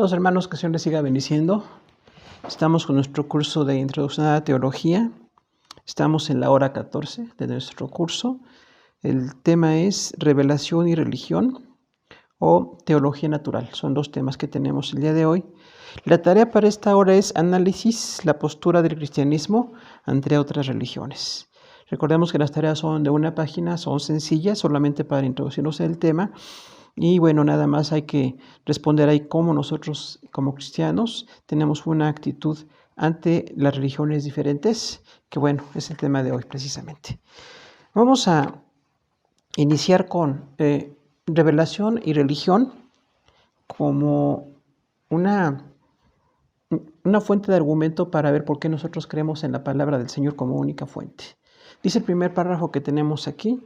Amados hermanos, que el Señor les siga bendiciendo. Estamos con nuestro curso de Introducción a la Teología. Estamos en la hora 14 de nuestro curso. El tema es Revelación y Religión o Teología Natural. Son dos temas que tenemos el día de hoy. La tarea para esta hora es análisis, la postura del cristianismo ante otras religiones. Recordemos que las tareas son de una página, son sencillas, solamente para introducirnos en el tema. Y bueno, nada más hay que responder ahí cómo nosotros como cristianos tenemos una actitud ante las religiones diferentes, que bueno, es el tema de hoy precisamente. Vamos a iniciar con revelación y religión como una fuente de argumento para ver por qué nosotros creemos en la palabra del Señor como única fuente. Dice el primer párrafo que tenemos aquí: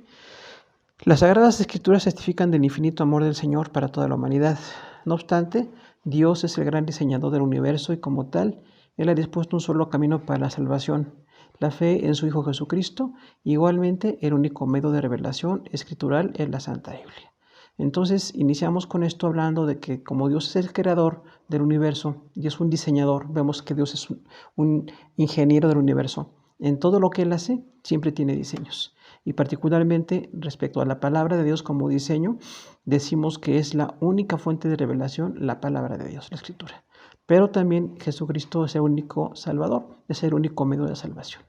las Sagradas Escrituras testifican del infinito amor del Señor para toda la humanidad. No obstante, Dios es el gran diseñador del universo y como tal, Él ha dispuesto un solo camino para la salvación, la fe en su Hijo Jesucristo. Igualmente, el único medio de revelación escritural es la Santa Biblia. Entonces, iniciamos con esto hablando de que como Dios es el creador del universo y es un diseñador, vemos que Dios es un ingeniero del universo. En todo lo que Él hace, siempre tiene diseños. Y particularmente respecto a la palabra de Dios como diseño, decimos que es la única fuente de revelación, la palabra de Dios, la Escritura. Pero también Jesucristo es el único Salvador, es el único medio de salvación.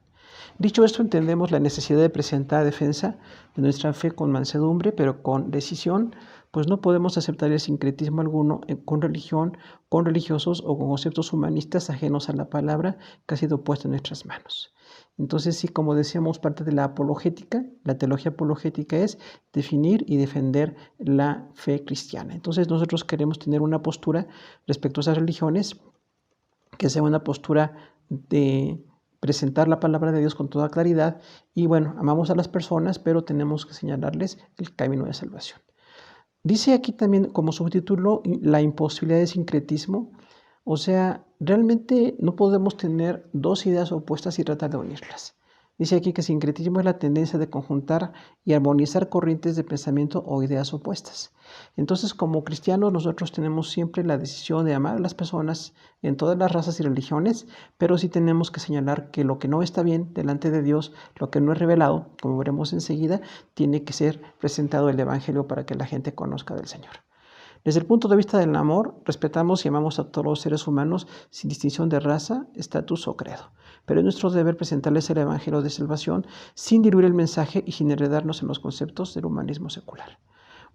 Dicho esto, entendemos la necesidad de presentar defensa de nuestra fe con mansedumbre, pero con decisión, pues no podemos aceptar el sincretismo alguno con religión, con religiosos o con conceptos humanistas ajenos a la palabra que ha sido puesta en nuestras manos. Entonces, sí, como decíamos, parte de la apologética, la teología apologética es definir y defender la fe cristiana. Entonces, nosotros queremos tener una postura respecto a esas religiones que sea una postura de presentar la palabra de Dios con toda claridad y bueno, amamos a las personas, pero tenemos que señalarles el camino de salvación. Dice aquí también como subtítulo la imposibilidad de sincretismo. O sea, realmente no podemos tener dos ideas opuestas y tratar de unirlas. Dice aquí que sincretismo es la tendencia de conjuntar y armonizar corrientes de pensamiento o ideas opuestas. Entonces, como cristianos, nosotros tenemos siempre la decisión de amar a las personas en todas las razas y religiones, pero sí tenemos que señalar que lo que no está bien delante de Dios, lo que no es revelado, como veremos enseguida, tiene que ser presentado el Evangelio para que la gente conozca del Señor. Desde el punto de vista del amor, respetamos y amamos a todos los seres humanos sin distinción de raza, estatus o credo. Pero es nuestro deber presentarles el Evangelio de salvación sin diluir el mensaje y sin enredarnos en los conceptos del humanismo secular.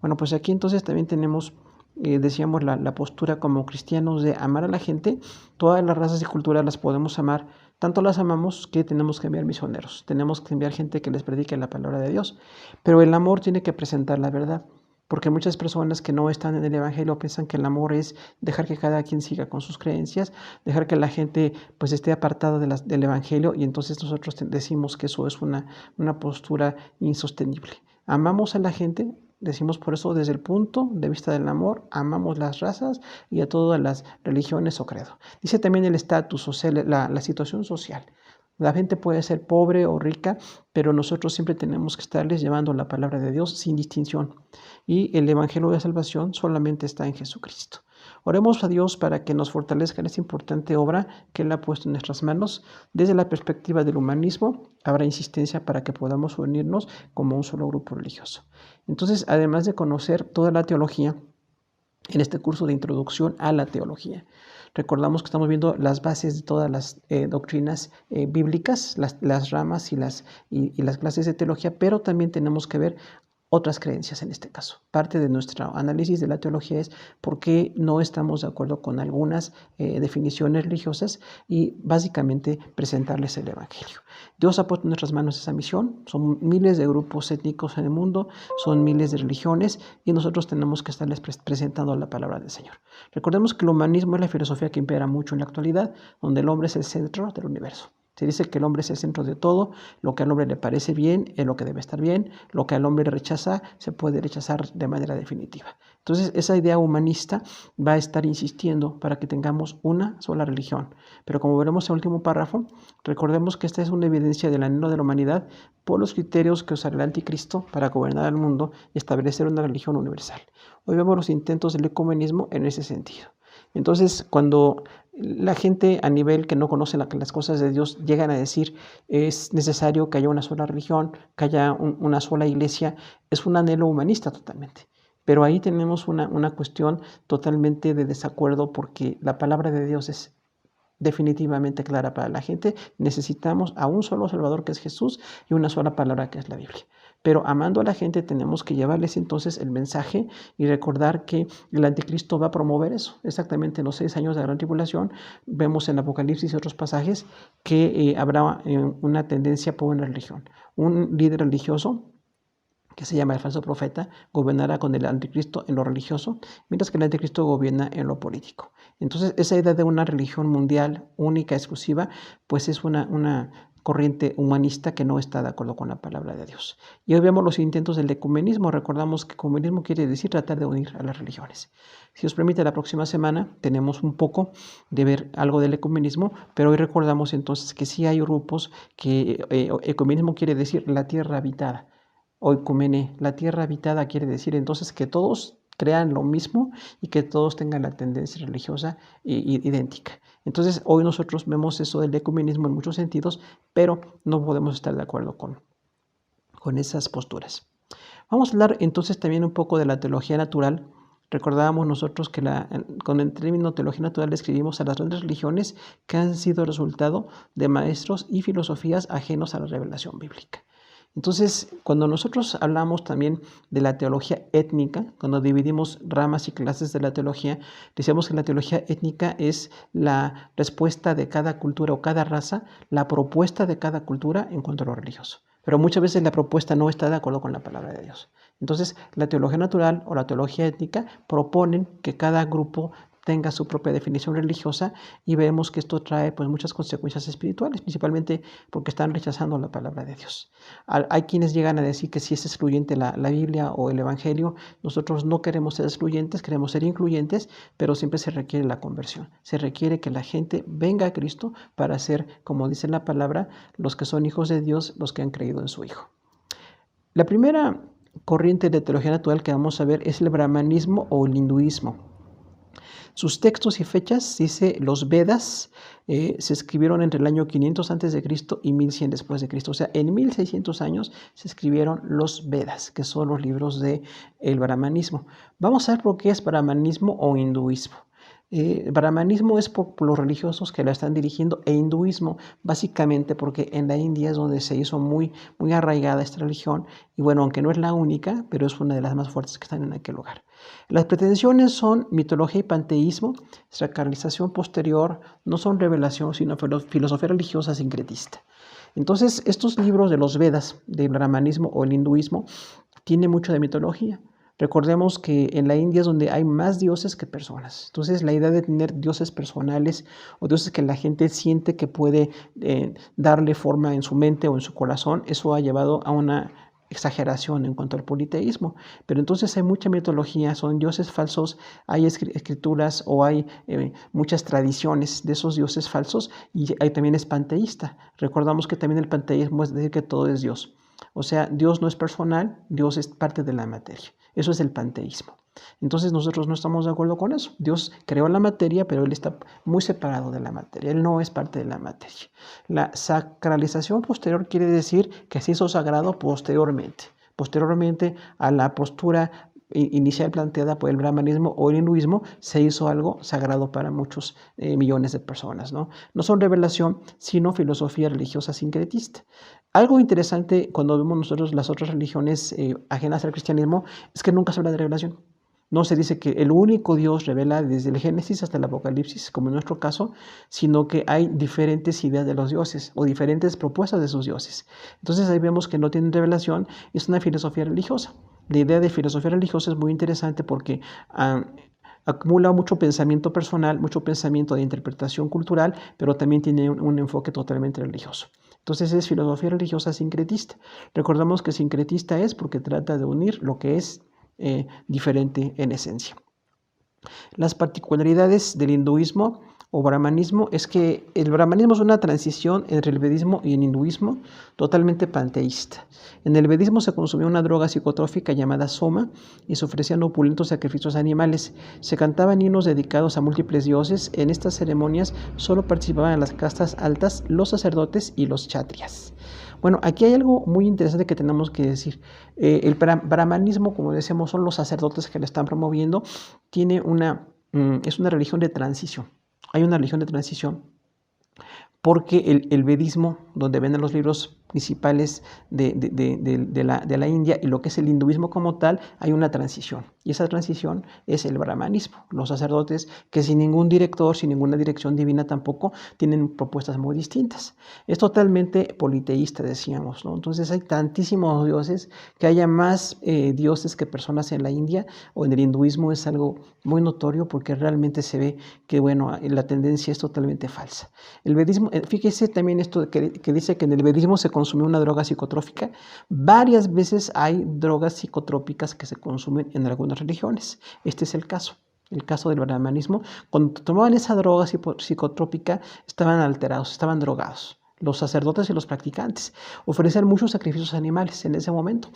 Bueno, pues aquí entonces también tenemos, decíamos, la postura como cristianos de amar a la gente. Todas las razas y culturas las podemos amar. Tanto las amamos que tenemos que enviar misioneros. Tenemos que enviar gente que les predique la palabra de Dios. Pero el amor tiene que presentar la verdad. Porque muchas personas que no están en el Evangelio piensan que el amor es dejar que cada quien siga con sus creencias, dejar que la gente pues esté apartada del Evangelio, y entonces nosotros decimos que eso es una postura insostenible. Amamos a la gente, decimos por eso desde el punto de vista del amor, amamos las razas y a todas las religiones o credo. Dice también el estatus, o sea, la situación social. La gente puede ser pobre o rica, pero nosotros siempre tenemos que estarles llevando la palabra de Dios sin distinción. Y el Evangelio de salvación solamente está en Jesucristo. Oremos a Dios para que nos fortalezca en esta importante obra que Él ha puesto en nuestras manos. Desde la perspectiva del humanismo, habrá insistencia para que podamos unirnos como un solo grupo religioso. Entonces, además de conocer toda la teología, en este curso de introducción a la teología, recordamos que estamos viendo las bases de todas las doctrinas bíblicas, las ramas y las clases de teología, pero también tenemos que ver otras creencias en este caso. Parte de nuestro análisis de la teología es por qué no estamos de acuerdo con algunas definiciones religiosas y básicamente presentarles el Evangelio. Dios ha puesto en nuestras manos esa misión. Son miles de grupos étnicos en el mundo, son miles de religiones y nosotros tenemos que estarles presentando la palabra del Señor. Recordemos que el humanismo es la filosofía que impera mucho en la actualidad, donde el hombre es el centro del universo. Se dice que el hombre es el centro de todo, lo que al hombre le parece bien es lo que debe estar bien, lo que al hombre rechaza se puede rechazar de manera definitiva. Entonces, esa idea humanista va a estar insistiendo para que tengamos una sola religión. Pero como veremos en el último párrafo, recordemos que esta es una evidencia del anhelo de la humanidad por los criterios que usará el anticristo para gobernar el mundo y establecer una religión universal. Hoy vemos los intentos del ecumenismo en ese sentido. Entonces, cuando la gente a nivel que no conoce las cosas de Dios llegan a decir es necesario que haya una sola religión, que haya una sola iglesia, es un anhelo humanista totalmente. Pero ahí tenemos una cuestión totalmente de desacuerdo porque la palabra de Dios es definitivamente clara para la gente. Necesitamos a un solo Salvador que es Jesús y una sola palabra que es la Biblia. Pero amando a la gente tenemos que llevarles entonces el mensaje y recordar que el anticristo va a promover eso. Exactamente en los 6 años de la gran tribulación vemos en Apocalipsis y otros pasajes que habrá una tendencia por una religión. Un líder religioso que se llama el falso profeta, gobernará con el anticristo en lo religioso, mientras que el anticristo gobierna en lo político. Entonces, esa idea de una religión mundial única, exclusiva, pues es una corriente humanista que no está de acuerdo con la palabra de Dios. Y hoy vemos los intentos del ecumenismo. Recordamos que ecumenismo quiere decir tratar de unir a las religiones. Si os permite, la próxima semana tenemos un poco de ver algo del ecumenismo, pero hoy recordamos entonces que sí hay grupos que ecumenismo quiere decir la tierra habitada. Oikumene, la tierra habitada, quiere decir entonces que todos crean lo mismo y que todos tengan la tendencia religiosa idéntica. Entonces hoy nosotros vemos eso del ecumenismo en muchos sentidos, pero no podemos estar de acuerdo con esas posturas. Vamos a hablar entonces también un poco de la teología natural. Recordábamos nosotros que con el término teología natural describimos a las grandes religiones que han sido resultado de maestros y filosofías ajenos a la revelación bíblica. Entonces, cuando nosotros hablamos también de la teología étnica, cuando dividimos ramas y clases de la teología, decíamos que la teología étnica es la respuesta de cada cultura o cada raza, la propuesta de cada cultura en cuanto a lo religioso. Pero muchas veces la propuesta no está de acuerdo con la palabra de Dios. Entonces, la teología natural o la teología étnica proponen que cada grupo tenga su propia definición religiosa y vemos que esto trae pues muchas consecuencias espirituales, principalmente porque están rechazando la palabra de Dios. Hay quienes llegan a decir que si es excluyente la Biblia o el Evangelio. Nosotros no queremos ser excluyentes, queremos ser incluyentes, pero siempre se requiere la conversión. Se requiere que la gente venga a Cristo para ser, como dice la palabra, los que son hijos de Dios, los que han creído en su Hijo. La primera corriente de teología natural que vamos a ver es el brahmanismo o el hinduismo. Sus textos y fechas, dice, los Vedas se escribieron entre el año 500 a.C. y 1100 después de Cristo. O sea, en 1600 años se escribieron los Vedas, que son los libros del brahmanismo. Vamos a ver por qué es brahmanismo o hinduismo. Brahmanismo es por los religiosos que la están dirigiendo e hinduismo básicamente porque en la India es donde se hizo muy arraigada esta religión y bueno, aunque no es la única, pero es una de las más fuertes que están en aquel lugar. Las pretensiones son mitología y panteísmo, sacralización posterior, no son revelación sino filosofía religiosa sincretista. Entonces estos libros de los Vedas, del brahmanismo o el hinduismo, tienen mucho de mitología. Recordemos que en la India es donde hay más dioses que personas. Entonces la idea de tener dioses personales o dioses que la gente siente que puede darle forma en su mente o en su corazón, eso ha llevado a una exageración en cuanto al politeísmo. Pero entonces hay mucha mitología, son dioses falsos, hay escrituras o hay muchas tradiciones de esos dioses falsos y hay también es panteísta. Recordamos que también el panteísmo es decir que todo es Dios. O sea, Dios no es personal, Dios es parte de la materia. Eso es el panteísmo. Entonces nosotros no estamos de acuerdo con eso. Dios creó la materia, pero Él está muy separado de la materia. Él no es parte de la materia. La sacralización posterior quiere decir que se hizo sagrado posteriormente a la postura inicial planteada por el brahmanismo o el hinduismo, se hizo algo sagrado para muchos millones de personas. No son revelación, sino filosofía religiosa sincretista. Algo interesante cuando vemos nosotros las otras religiones ajenas al cristianismo es que nunca se habla de revelación. No se dice que el único Dios revela desde el Génesis hasta el Apocalipsis, como en nuestro caso, sino que hay diferentes ideas de los dioses o diferentes propuestas de sus dioses. Entonces ahí vemos que no tienen revelación, es una filosofía religiosa. La idea de filosofía religiosa es muy interesante porque acumula mucho pensamiento personal, mucho pensamiento de interpretación cultural, pero también tiene un enfoque totalmente religioso. Entonces es filosofía religiosa sincretista. Recordamos que sincretista es porque trata de unir lo que es diferente en esencia. Las particularidades del hinduismo o brahmanismo es que el brahmanismo es una transición entre el vedismo y el hinduismo totalmente panteísta. En el vedismo se consumía una droga psicotrófica llamada soma y se ofrecían opulentos sacrificios animales. Se cantaban himnos dedicados a múltiples dioses. En estas ceremonias solo participaban las castas altas, los sacerdotes y los kshatriyas. Bueno, aquí hay algo muy interesante que tenemos que decir. El brahmanismo, como decíamos, son los sacerdotes que lo están promoviendo. Es una religión de transición. Hay una religión de transición porque el vedismo, donde venden los libros principales de la India, y lo que es el hinduismo como tal, hay una transición. Y esa transición es el brahmanismo. Los sacerdotes que sin ningún director, sin ninguna dirección divina tampoco, tienen propuestas muy distintas. Es totalmente politeísta, decíamos, ¿no? Entonces hay tantísimos dioses, que haya más dioses que personas en la India o en el hinduismo es algo muy notorio, porque realmente se ve que, bueno, la tendencia es totalmente falsa. El vedismo, fíjese también esto que dice que en el vedismo se consume una droga psicotrófica. Varias veces hay drogas psicotrópicas que se consumen en algunas religiones. Este es el caso del brahmanismo. Cuando tomaban esa droga psicotrópica, estaban alterados, estaban drogados. Los sacerdotes y los practicantes ofrecían muchos sacrificios animales en ese momento.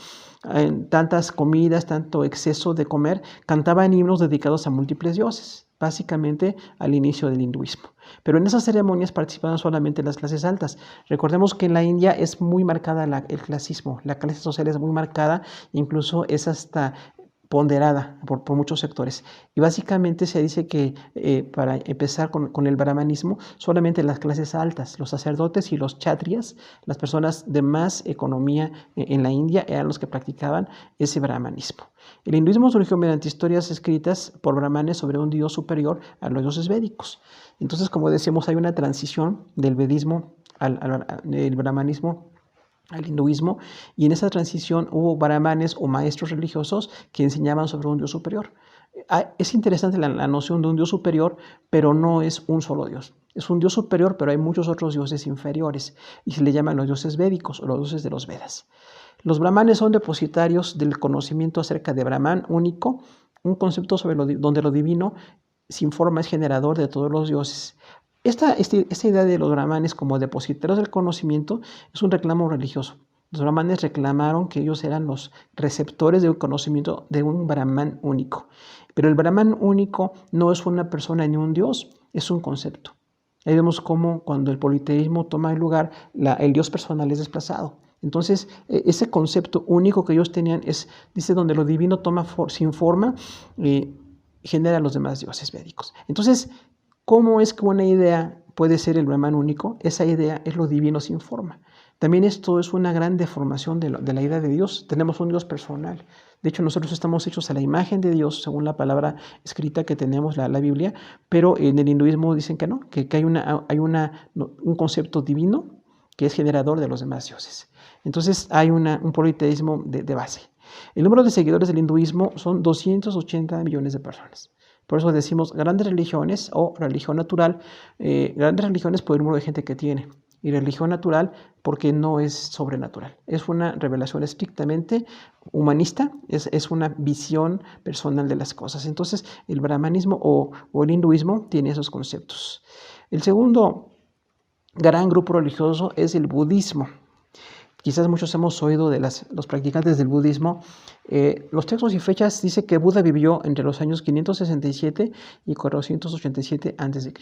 Tantas comidas, tanto exceso de comer, cantaban himnos dedicados a múltiples dioses, básicamente al inicio del hinduismo. Pero en esas ceremonias participaban solamente las clases altas. Recordemos que en la India es muy marcada el clasismo, la clase social es muy marcada, incluso es hasta ponderada por muchos sectores. Y básicamente se dice que para empezar con el brahmanismo, solamente las clases altas, los sacerdotes y los kshatriyas, las personas de más economía en la India, eran los que practicaban ese brahmanismo. El hinduismo surgió mediante historias escritas por brahmanes sobre un dios superior a los dioses védicos. Entonces, como decíamos, hay una transición del vedismo del brahmanismo al hinduismo, y en esa transición hubo brahmanes o maestros religiosos que enseñaban sobre un dios superior. Es interesante la noción de un dios superior, pero no es un solo dios. Es un dios superior, pero hay muchos otros dioses inferiores, y se le llaman los dioses védicos o los dioses de los Vedas. Los brahmanes son depositarios del conocimiento acerca de Brahman único, un concepto donde lo divino sin forma es generador de todos los dioses. Esta idea de los brahmanes como depositarios del conocimiento es un reclamo religioso. Los brahmanes reclamaron que ellos eran los receptores del conocimiento de un brahman único. Pero el brahman único no es una persona ni un dios, es un concepto. Ahí vemos cómo cuando el politeísmo toma el lugar, el dios personal es desplazado. Entonces, ese concepto único que ellos tenían dice, donde lo divino toma sin forma, genera a los demás dioses védicos. Entonces, ¿cómo es que una idea puede ser el Brahman único? Esa idea es lo divino sin forma. También esto es una gran deformación de la idea de Dios. Tenemos un Dios personal. De hecho, nosotros estamos hechos a la imagen de Dios, según la palabra escrita que tenemos, la Biblia, pero en el hinduismo dicen que no, que hay un concepto divino que es generador de los demás dioses. Entonces hay un politeísmo de base. El número de seguidores del hinduismo son 280 millones de personas. Por eso decimos grandes religiones o religión natural, grandes religiones por el número de gente que tiene, y religión natural porque no es sobrenatural. Es una revelación estrictamente humanista, es una visión personal de las cosas. Entonces el brahmanismo o el hinduismo tiene esos conceptos. El segundo gran grupo religioso es el budismo. Quizás muchos hemos oído de los practicantes del budismo. Los textos y fechas dicen que Buda vivió entre los años 567 y 487 a.C.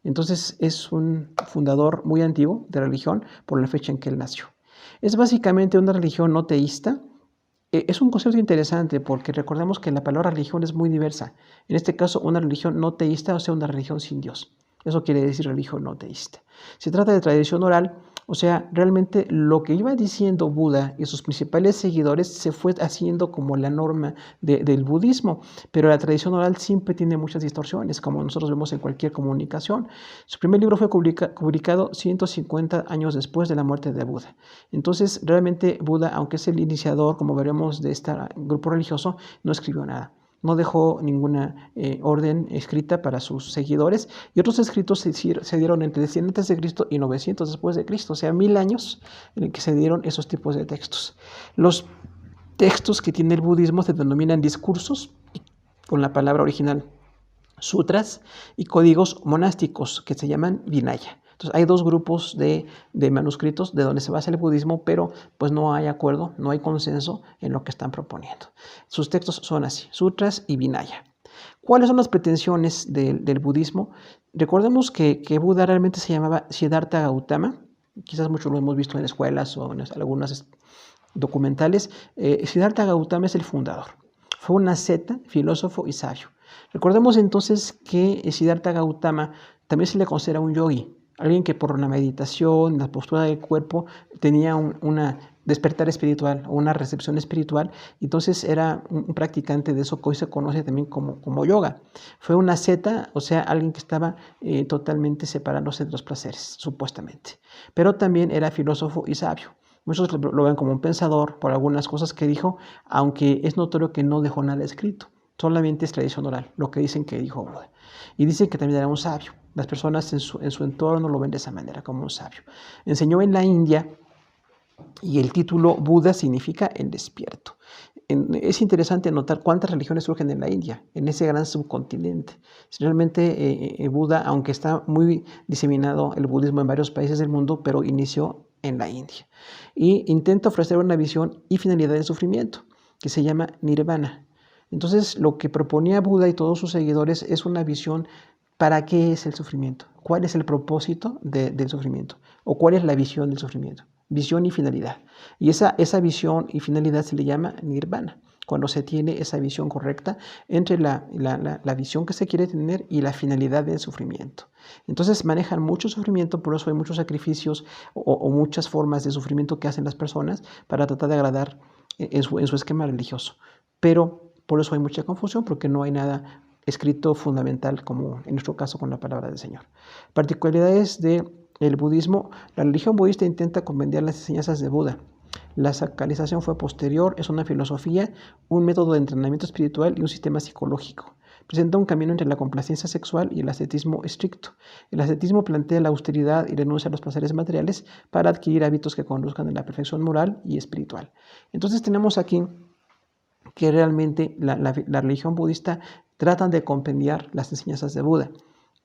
Entonces es un fundador muy antiguo de religión por la fecha en que él nació. Es básicamente una religión no teísta. Es un concepto interesante porque recordemos que la palabra religión es muy diversa. En este caso, una religión no teísta, o sea, una religión sin Dios. Eso quiere decir religión no teísta. Se trata de tradición oral, o sea, realmente lo que iba diciendo Buda y sus principales seguidores se fue haciendo como la norma del budismo, pero la tradición oral siempre tiene muchas distorsiones, como nosotros vemos en cualquier comunicación. Su primer libro fue publicado 150 años después de la muerte de Buda. Entonces, realmente Buda, aunque es el iniciador, como veremos, de este grupo religioso, no escribió nada. No dejó ninguna orden escrita para sus seguidores, y otros escritos se dieron entre 100 a.C. y 900 después de Cristo, o sea, 1000 años en el que se dieron esos tipos de textos. Los textos que tiene el budismo se denominan discursos, con la palabra original sutras y códigos monásticos que se llaman Vinaya. Entonces hay dos grupos de manuscritos de donde se basa el budismo, pero pues no hay acuerdo, no hay consenso en lo que están proponiendo. Sus textos son así, sutras y Vinaya. ¿Cuáles son las pretensiones del budismo? Recordemos que Buda realmente se llamaba Siddhartha Gautama, quizás muchos lo hemos visto en escuelas o en algunas documentales. Siddhartha Gautama es el fundador. Fue un asceta, filósofo y sabio. Recordemos entonces que Siddhartha Gautama también se le considera un yogi, alguien que por la meditación, la postura del cuerpo, tenía una despertar espiritual o una recepción espiritual, entonces era un practicante de eso que hoy se conoce también como yoga. Fue una asceta, o sea, alguien que estaba totalmente separándose de los placeres, supuestamente. Pero también era filósofo y sabio. Muchos lo ven como un pensador por algunas cosas que dijo, aunque es notorio que no dejó nada escrito. Solamente es tradición oral, lo que dicen que dijo Buda. Y dicen que también era un sabio. Las personas en su entorno lo ven de esa manera, como un sabio. Enseñó en la India y el título Buda significa el despierto. Es interesante notar cuántas religiones surgen en la India, en ese gran subcontinente. Realmente Buda, aunque está muy diseminado el budismo en varios países del mundo, pero inició en la India. Y intenta ofrecer una visión y finalidad del sufrimiento, que se llama nirvana. Entonces, lo que proponía Buda y todos sus seguidores es una visión para qué es el sufrimiento, cuál es el propósito del sufrimiento, o cuál es la visión del sufrimiento. Visión y finalidad. Y esa visión y finalidad se le llama nirvana, cuando se tiene esa visión correcta entre la visión que se quiere tener y la finalidad del sufrimiento. Entonces manejan mucho sufrimiento, por eso hay muchos sacrificios o muchas formas de sufrimiento que hacen las personas para tratar de agradar en su esquema religioso. Pero por eso hay mucha confusión, porque no hay nada escrito fundamental, como en nuestro caso con la palabra del Señor. Particularidades del budismo: la religión budista intenta compendiar las enseñanzas de Buda. La sacralización fue posterior, es una filosofía, un método de entrenamiento espiritual y un sistema psicológico. Presenta un camino entre la complacencia sexual y el ascetismo estricto. El ascetismo plantea la austeridad y renuncia a los placeres materiales para adquirir hábitos que conduzcan a la perfección moral y espiritual. Entonces tenemos aquí que realmente la religión budista tratan de compendiar las enseñanzas de Buda,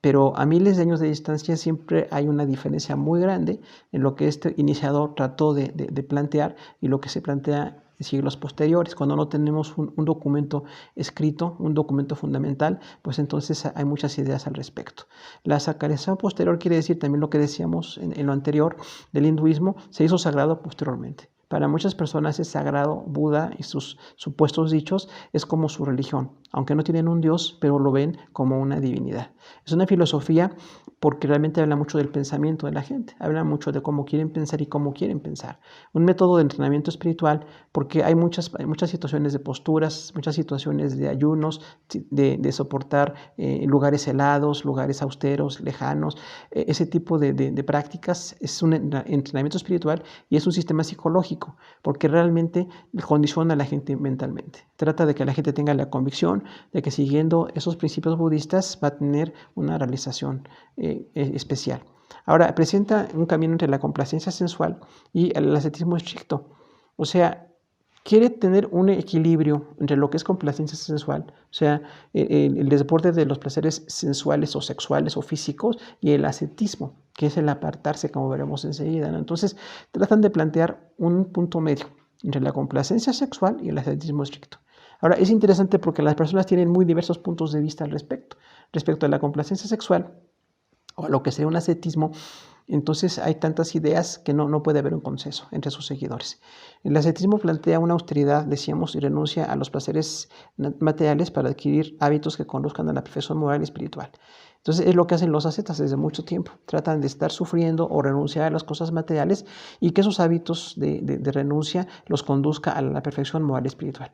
pero a miles de años de distancia siempre hay una diferencia muy grande en lo que este iniciador trató de plantear y lo que se plantea en siglos posteriores. Cuando no tenemos un documento escrito, un documento fundamental, pues entonces hay muchas ideas al respecto. La sacralización posterior quiere decir también lo que decíamos en lo anterior del hinduismo, se hizo sagrado posteriormente. Para muchas personas es sagrado. Buda y sus supuestos dichos es como su religión, aunque no tienen un Dios, pero lo ven como una divinidad. Es una filosofía porque realmente habla mucho del pensamiento de la gente, habla mucho de cómo quieren pensar y cómo quieren pensar. Un método de entrenamiento espiritual porque hay muchas situaciones de posturas, muchas situaciones de ayunos, de soportar lugares helados, lugares austeros, lejanos. Ese tipo de prácticas es un entrenamiento espiritual y es un sistema psicológico porque realmente condiciona a la gente mentalmente. Trata de que la gente tenga la convicción de que siguiendo esos principios budistas va a tener una realización especial. Ahora, presenta un camino entre la complacencia sensual y el ascetismo estricto. O sea, quiere tener un equilibrio entre lo que es complacencia sensual, o sea, el desborde de los placeres sensuales o sexuales o físicos, y el ascetismo, que es el apartarse, como veremos enseguida, ¿no? Entonces, tratan de plantear un punto medio entre la complacencia sexual y el ascetismo estricto. Ahora, es interesante porque las personas tienen muy diversos puntos de vista al respecto. Respecto a la complacencia sexual, o a lo que sería un ascetismo, entonces hay tantas ideas que no puede haber un consenso entre sus seguidores. El ascetismo plantea una austeridad, decíamos, y renuncia a los placeres materiales para adquirir hábitos que conduzcan a la perfección moral y espiritual. Entonces es lo que hacen los ascetas desde mucho tiempo. Tratan de estar sufriendo o renunciar a las cosas materiales y que esos hábitos de renuncia los conduzca a la perfección moral y espiritual.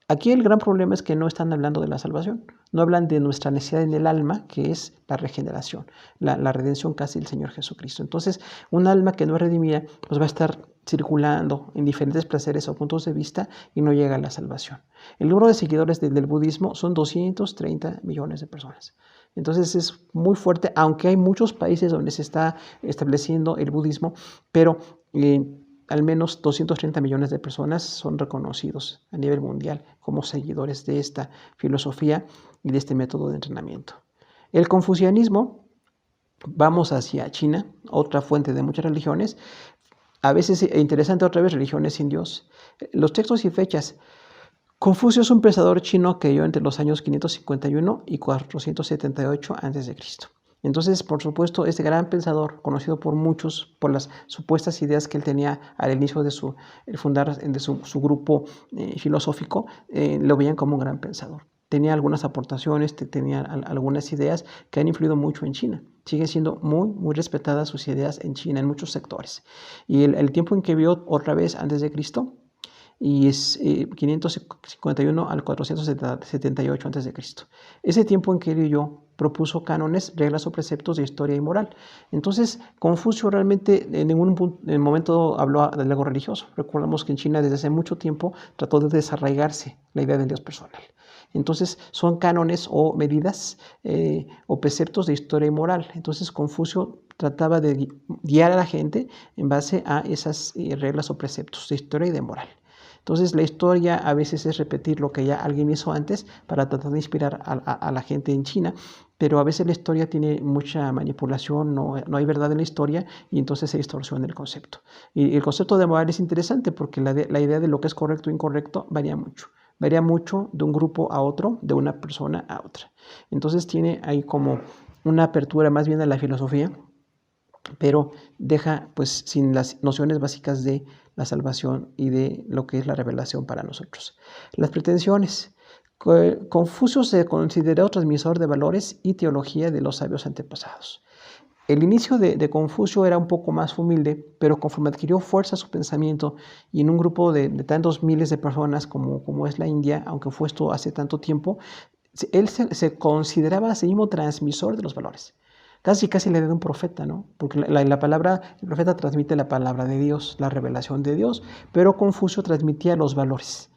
Aquí el gran problema es que no están hablando de la salvación, no hablan de nuestra necesidad en el alma, que es la regeneración, la redención casi del Señor Jesucristo. Entonces, un alma que no es redimida, pues va a estar circulando en diferentes placeres o puntos de vista y no llega a la salvación. El número de seguidores del budismo son 230 millones de personas. Entonces es muy fuerte, aunque hay muchos países donde se está estableciendo el budismo, pero al menos 230 millones de personas son reconocidos a nivel mundial como seguidores de esta filosofía y de este método de entrenamiento. El confucianismo, vamos hacia China, otra fuente de muchas religiones, a veces interesante otra vez, religiones sin Dios. Los textos y fechas. Confucio es un pensador chino que vivió entre los años 551 y 478 a.C. Entonces, por supuesto, este gran pensador, conocido por muchos por las supuestas ideas que él tenía al inicio de su fundar de su grupo filosófico, lo veían como un gran pensador. Tenía algunas aportaciones, tenía algunas ideas que han influido mucho en China. Siguen siendo muy respetadas sus ideas en China, en muchos sectores. Y el tiempo en que vivió otra vez antes de Cristo, y es 551 al 478 a.C. Ese tiempo en que él vivió propuso cánones, reglas o preceptos de historia y moral. Entonces, Confucio realmente en ningún momento habló de algo religioso. Recordamos que en China desde hace mucho tiempo trató de desarraigarse la idea del Dios personal. Entonces, son cánones o medidas o preceptos de historia y moral. Entonces, Confucio trataba de guiar a la gente en base a esas reglas o preceptos de historia y de moral. Entonces la historia a veces es repetir lo que ya alguien hizo antes para tratar de inspirar a la gente en China, pero a veces la historia tiene mucha manipulación, no hay verdad en la historia y entonces se distorsiona el concepto. Y el concepto de moral es interesante porque la idea de lo que es correcto o incorrecto varía mucho. Varía mucho de un grupo a otro, de una persona a otra. Entonces tiene ahí como una apertura más bien a la filosofía, pero deja pues sin las nociones básicas de la salvación y de lo que es la revelación para nosotros. Las pretensiones. Confucio se consideró transmisor de valores y teología de los sabios antepasados. El inicio de Confucio era un poco más humilde, pero conforme adquirió fuerza su pensamiento y en un grupo de tantos miles de personas como es la India, aunque fue esto hace tanto tiempo, él se consideraba a sí mismo transmisor de los valores. Casi la idea de un profeta, ¿no? Porque la palabra, el profeta transmite la palabra de Dios, la revelación de Dios, pero Confucio transmitía los valores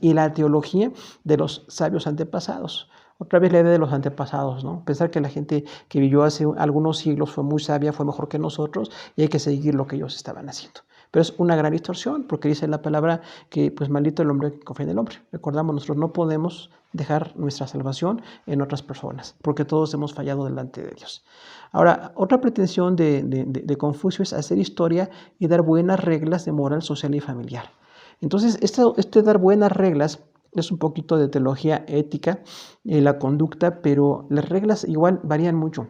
y la teología de los sabios antepasados. Otra vez la idea de los antepasados, ¿no? Pensar que la gente que vivió hace algunos siglos fue muy sabia, fue mejor que nosotros y hay que seguir lo que ellos estaban haciendo. Pero es una gran distorsión porque dice la palabra que pues maldito el hombre que confía en el hombre. Recordamos, nosotros no podemos dejar nuestra salvación en otras personas porque todos hemos fallado delante de Dios. Ahora, otra pretensión de Confucio es hacer historia y dar buenas reglas de moral social y familiar. Entonces, este dar buenas reglas es un poquito de teología ética, la conducta, pero las reglas igual varían mucho.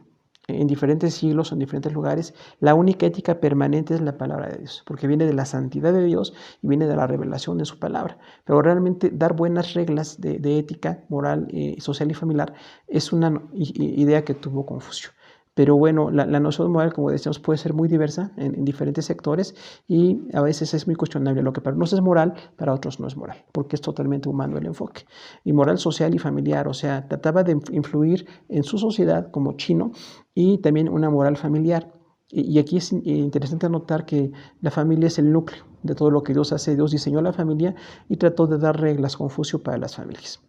En diferentes siglos, en diferentes lugares, la única ética permanente es la palabra de Dios, porque viene de la santidad de Dios y viene de la revelación de su palabra. Pero realmente dar buenas reglas de ética, moral, social y familiar es una idea que tuvo Confucio. Pero bueno, la noción moral, como decíamos, puede ser muy diversa en diferentes sectores y a veces es muy cuestionable. Lo que para unos es moral, para otros no es moral, porque es totalmente humano el enfoque. Y moral social y familiar, o sea, trataba de influir en su sociedad como chino y también una moral familiar. Y aquí es interesante notar que la familia es el núcleo de todo lo que Dios hace. Dios diseñó la familia y trató de dar reglas Confucio para las familias.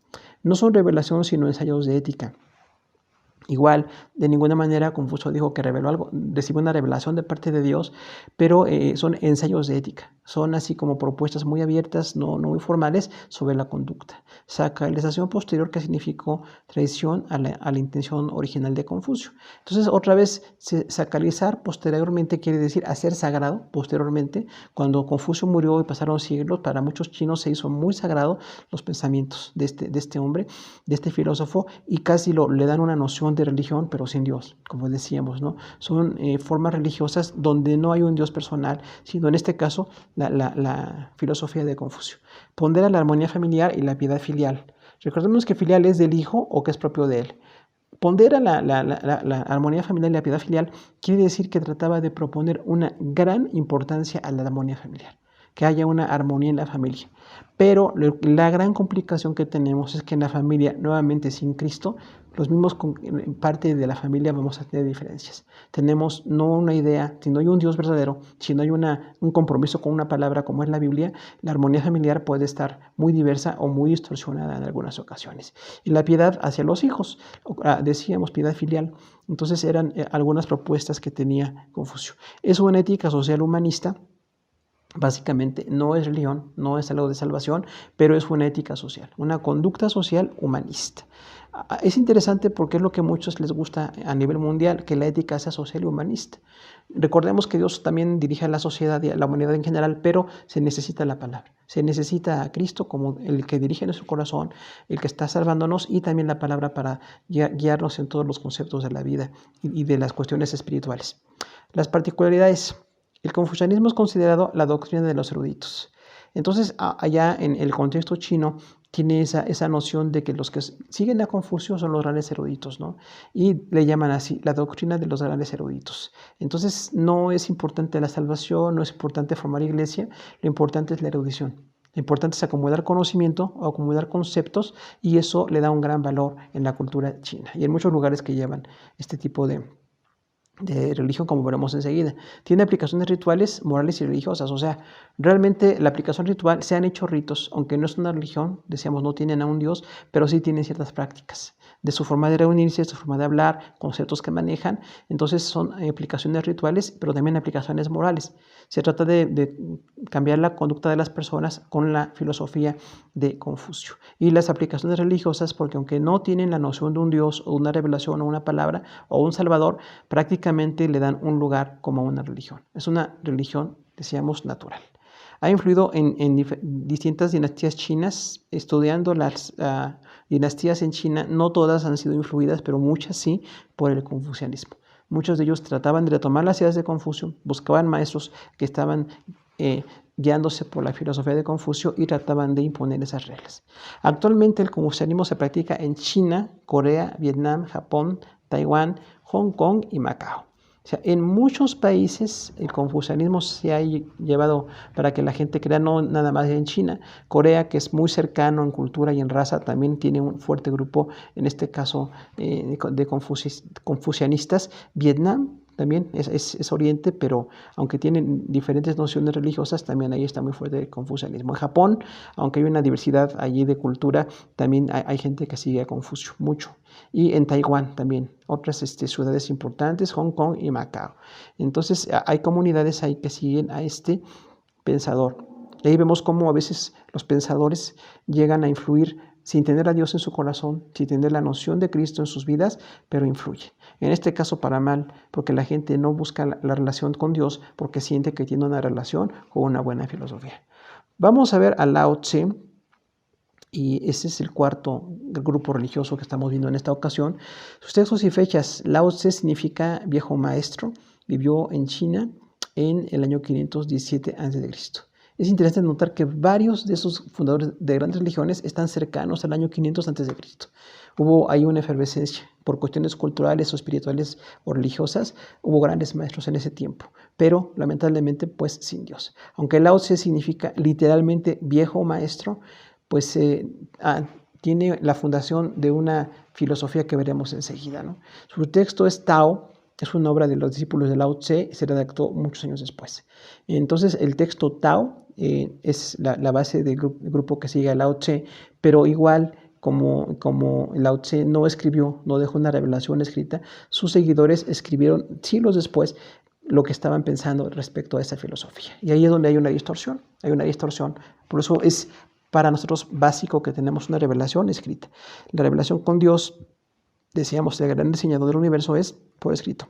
No son revelaciones, sino ensayos de ética. Igual, de ninguna manera Confucio dijo que reveló algo, recibió una revelación de parte de Dios, pero son ensayos de ética, son así como propuestas muy abiertas, no muy formales, sobre la conducta. Sacralización posterior que significó traición a la intención original de Confucio. Entonces, otra vez, sacralizar posteriormente quiere decir hacer sagrado posteriormente. Cuando Confucio murió y pasaron siglos, para muchos chinos se hizo muy sagrado los pensamientos de este hombre, de este filósofo, y casi le dan una noción de religión, pero sin Dios, como decíamos, ¿no? Son formas religiosas donde no hay un Dios personal, sino en este caso la filosofía de Confucio. Pondera la armonía familiar y la piedad filial. Recordemos que filial es del hijo o que es propio de él. Pondera la armonía familiar y la piedad filial quiere decir que trataba de proponer una gran importancia a la armonía familiar, que haya una armonía en la familia. Pero la gran complicación que tenemos es que en la familia, nuevamente sin Cristo, los mismos parte de la familia vamos a tener diferencias. Tenemos no una idea, si no hay un Dios verdadero, si no hay un compromiso con una palabra como es la Biblia, la armonía familiar puede estar muy diversa o muy distorsionada en algunas ocasiones. Y la piedad hacia los hijos, decíamos piedad filial, entonces eran algunas propuestas que tenía Confucio. Es una ética social humanista Básicamente no es religión, no es algo de salvación, pero es una ética social, una conducta social humanista. Es interesante porque es lo que a muchos les gusta a nivel mundial, que la ética sea social y humanista. Recordemos que Dios también dirige a la sociedad y a la humanidad en general, pero se necesita la palabra. Se necesita a Cristo como el que dirige nuestro corazón, el que está salvándonos, y también la palabra para guiarnos en todos los conceptos de la vida y de las cuestiones espirituales. Las particularidades. El confucianismo es considerado la doctrina de los eruditos. Entonces, allá en el contexto chino, tiene esa noción de que los que siguen a Confucio son los grandes eruditos, ¿no? Y le llaman así, la doctrina de los grandes eruditos. Entonces, no es importante la salvación, no es importante formar iglesia, lo importante es la erudición. Lo importante es acomodar conocimiento, acomodar conceptos, y eso le da un gran valor en la cultura china y en muchos lugares que llevan este tipo de religión, como veremos enseguida. Tiene aplicaciones rituales, morales y religiosas. O sea, realmente la aplicación ritual, se han hecho ritos, aunque no es una religión, decíamos, no tienen a un Dios, pero sí tienen ciertas prácticas de su forma de reunirse, de su forma de hablar, conceptos que manejan. Entonces son aplicaciones rituales, pero también aplicaciones morales. Se trata de cambiar la conducta de las personas con la filosofía de Confucio. Y las aplicaciones religiosas, porque aunque no tienen la noción de un Dios o una revelación o una palabra o un Salvador, prácticamente le dan un lugar como una religión. Es una religión, decíamos, natural. Ha influido en distintas dinastías chinas. Estudiando las dinastías en China, no todas han sido influidas, pero muchas sí, por el confucianismo. Muchos de ellos trataban de retomar las ideas de Confucio, buscaban maestros que estaban guiándose por la filosofía de Confucio y trataban de imponer esas reglas. Actualmente el confucianismo se practica en China, Corea, Vietnam, Japón, Taiwán, Hong Kong y Macao. O sea, en muchos países el confucianismo se ha llevado para que la gente crea, no nada más en China. Corea, que es muy cercano en cultura y en raza, también tiene un fuerte grupo, en este caso de confucianistas. Vietnam también es Oriente, pero aunque tienen diferentes nociones religiosas, también ahí está muy fuerte el confucianismo. En Japón, aunque hay una diversidad allí de cultura, también hay gente que sigue a Confucio mucho. Y en Taiwán también, otras ciudades importantes, Hong Kong y Macao. Entonces hay comunidades ahí que siguen a este pensador. Y ahí vemos cómo a veces los pensadores llegan a influir sin tener a Dios en su corazón, sin tener la noción de Cristo en sus vidas, pero influye. En este caso para mal, porque la gente no busca la relación con Dios porque siente que tiene una relación con una buena filosofía. Vamos a ver a Lao Tse, y ese es el cuarto grupo religioso que estamos viendo en esta ocasión. Sus textos y fechas. Lao Tse significa viejo maestro, vivió en China en el año 517 a.C. Es interesante notar que varios de esos fundadores de grandes religiones están cercanos al año 500 a.C. Hubo ahí una efervescencia por cuestiones culturales o espirituales o religiosas. Hubo grandes maestros en ese tiempo, pero lamentablemente pues sin Dios. Aunque Lao Tse significa literalmente viejo maestro, pues tiene la fundación de una filosofía que veremos enseguida, ¿no? Su texto es Tao. Es una obra de los discípulos de Lao Tse y se redactó muchos años después. Entonces, el texto Tao es la base del grupo que sigue a Lao Tse, pero igual como Lao Tse no escribió, no dejó una revelación escrita, sus seguidores escribieron siglos después lo que estaban pensando respecto a esa filosofía. Y ahí es donde hay una distorsión. Por eso es para nosotros básico que tenemos una revelación escrita. La revelación con Dios, decíamos, el gran diseñador del universo, es por escrito.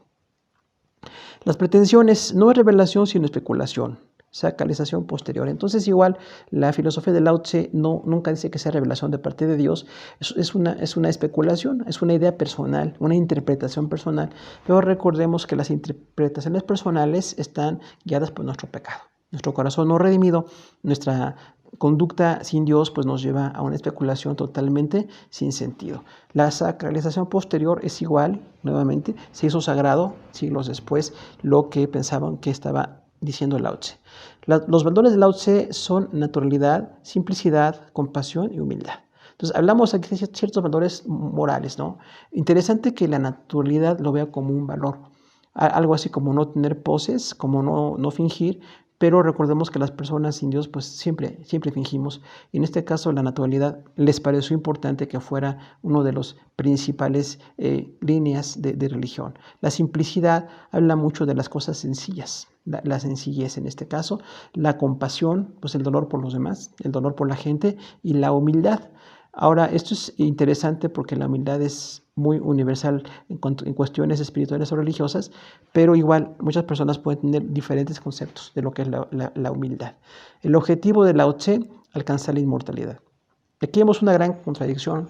Las pretensiones no es revelación sino especulación, sacralización posterior. Entonces igual la filosofía de Lao Tse nunca dice que sea revelación de parte de Dios, es una especulación, es una idea personal, una interpretación personal, pero recordemos que las interpretaciones personales están guiadas por nuestro pecado. Nuestro corazón no redimido, nuestra conducta sin Dios pues nos lleva a una especulación totalmente sin sentido. La sacralización posterior es igual, nuevamente, se hizo sagrado siglos después lo que pensaban que estaba diciendo Lao Tse. Los valores de Lao Tse son naturalidad, simplicidad, compasión y humildad. Entonces hablamos aquí de ciertos valores morales, ¿no? Interesante que la naturalidad lo vea como un valor, algo así como no tener poses, como no fingir. Pero recordemos que las personas sin Dios pues siempre fingimos. Y en este caso la naturalidad les pareció importante que fuera uno de los principales líneas de religión. La simplicidad habla mucho de las cosas sencillas, la sencillez en este caso, la compasión, pues el dolor por los demás, el dolor por la gente y la humildad. Ahora, esto es interesante porque la humildad es muy universal en cuestiones espirituales o religiosas, pero igual muchas personas pueden tener diferentes conceptos de lo que es la humildad. El objetivo de Lao Tse, alcanzar la inmortalidad. Aquí vemos una gran contradicción.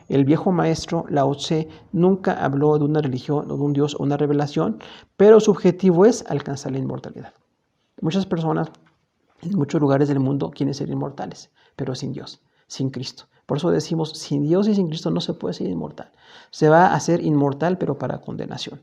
El viejo maestro Lao Tse nunca habló de una religión o de un Dios o una revelación, pero su objetivo es alcanzar la inmortalidad. Muchas personas en muchos lugares del mundo quieren ser inmortales, pero sin Dios, sin Cristo. Por eso decimos, sin Dios y sin Cristo no se puede ser inmortal. Se va a ser inmortal, pero para condenación.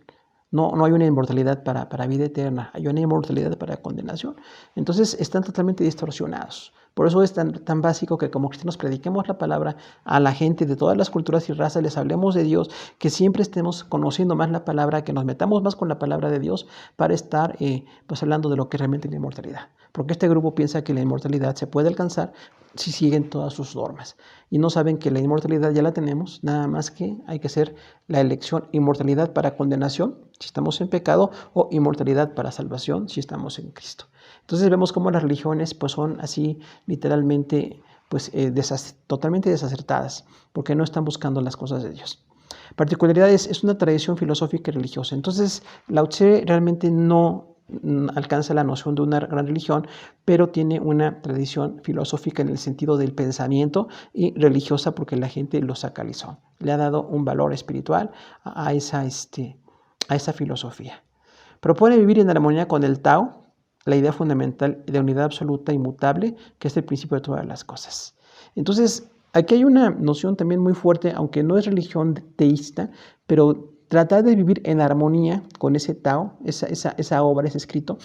No hay una inmortalidad para vida eterna, hay una inmortalidad para condenación. Entonces están totalmente distorsionados. Por eso es tan básico que como cristianos prediquemos la palabra a la gente de todas las culturas y razas, les hablemos de Dios, que siempre estemos conociendo más la palabra, que nos metamos más con la palabra de Dios para estar pues hablando de lo que es realmente la inmortalidad. Porque este grupo piensa que la inmortalidad se puede alcanzar si siguen todas sus normas. Y no saben que la inmortalidad ya la tenemos, nada más que hay que hacer la elección: inmortalidad para condenación, si estamos en pecado, o inmortalidad para salvación, si estamos en Cristo. Entonces vemos cómo las religiones pues son así literalmente pues totalmente desacertadas, porque no están buscando las cosas de Dios. Particularidades: es una tradición filosófica y religiosa. Entonces Lao Tse realmente no alcanza la noción de una gran religión, pero tiene una tradición filosófica en el sentido del pensamiento y religiosa porque la gente lo sacralizó. Le ha dado un valor espiritual a esa filosofía. Propone vivir en armonía con el Tao, la idea fundamental de unidad absoluta e inmutable, que es el principio de todas las cosas. Entonces, aquí hay una noción también muy fuerte, aunque no es religión teísta, pero tratar de vivir en armonía con ese Tao, esa obra, ese escrito,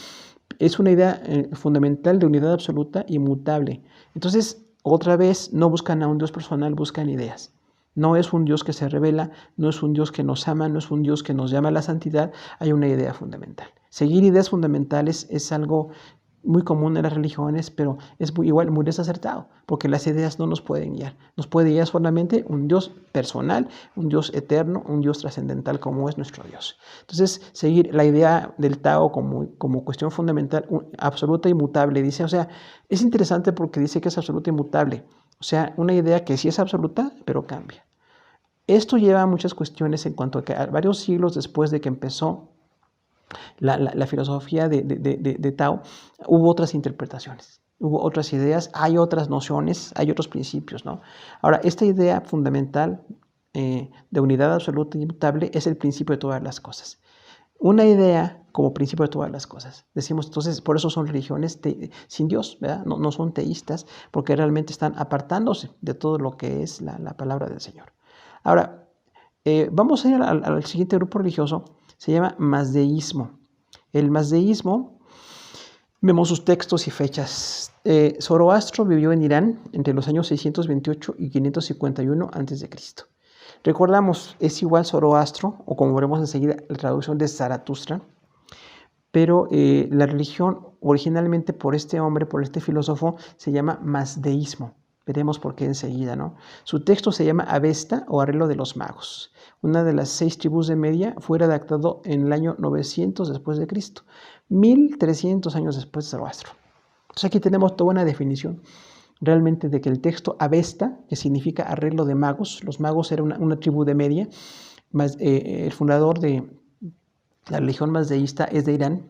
es una idea fundamental de unidad absoluta e inmutable. Entonces, otra vez, no buscan a un Dios personal, buscan ideas. No es un Dios que se revela, no es un Dios que nos ama, no es un Dios que nos llama a la santidad, hay una idea fundamental. Seguir ideas fundamentales es algo muy común en las religiones, pero es igual muy desacertado, porque las ideas no nos pueden guiar. Nos puede guiar solamente un Dios personal, un Dios eterno, un Dios trascendental como es nuestro Dios. Entonces, seguir la idea del Tao como cuestión fundamental, absoluta e inmutable, dice, o sea, es interesante porque dice que es absoluta e inmutable. O sea, una idea que sí es absoluta, pero cambia. Esto lleva a muchas cuestiones en cuanto a que varios siglos después de que empezó la filosofía de Tao, hubo otras interpretaciones, hubo otras ideas, hay otras nociones, hay otros principios, ¿no? Ahora, esta idea fundamental de unidad absoluta e inmutable es el principio de todas las cosas. Una idea como principio de todas las cosas. Decimos, entonces, por eso son religiones sin Dios, ¿verdad? No son teístas, porque realmente están apartándose de todo lo que es la palabra del Señor. Ahora, vamos a ir al siguiente grupo religioso, se llama mazdeísmo. El mazdeísmo, vemos sus textos y fechas. Zoroastro vivió en Irán entre los años 628 y 551 a.C. Recordamos, es igual Zoroastro, o como veremos enseguida, la traducción de Zaratustra, pero la religión originalmente por este hombre, por este filósofo, se llama mazdeísmo. Veremos por qué enseguida, ¿no? Su texto se llama Avesta o Arreglo de los Magos. Una de las 6 tribus de Media fue redactado en el año 900 después de Cristo, 1300 años después de Zoroastro. Entonces aquí tenemos toda una definición realmente de que el texto Avesta, que significa arreglo de magos, los magos eran una tribu de Media, el fundador de la religión mazdeísta es de Irán,